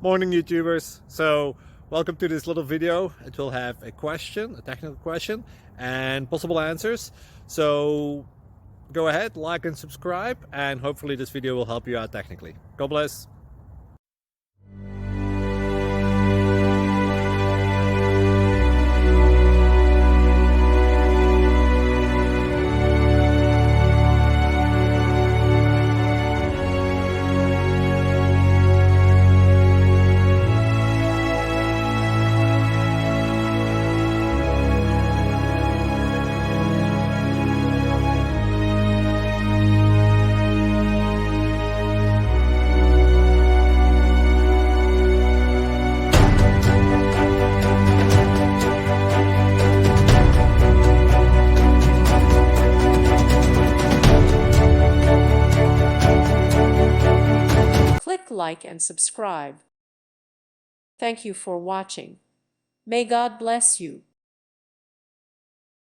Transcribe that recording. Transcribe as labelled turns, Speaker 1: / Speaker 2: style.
Speaker 1: Morning, YouTubers. So welcome to this little video. It will have a question, a technical question, and possible answers. So go ahead, like and subscribe, and hopefully this video will help you out technically. God bless.
Speaker 2: Click like and subscribe. Thank you for watching. May God bless you.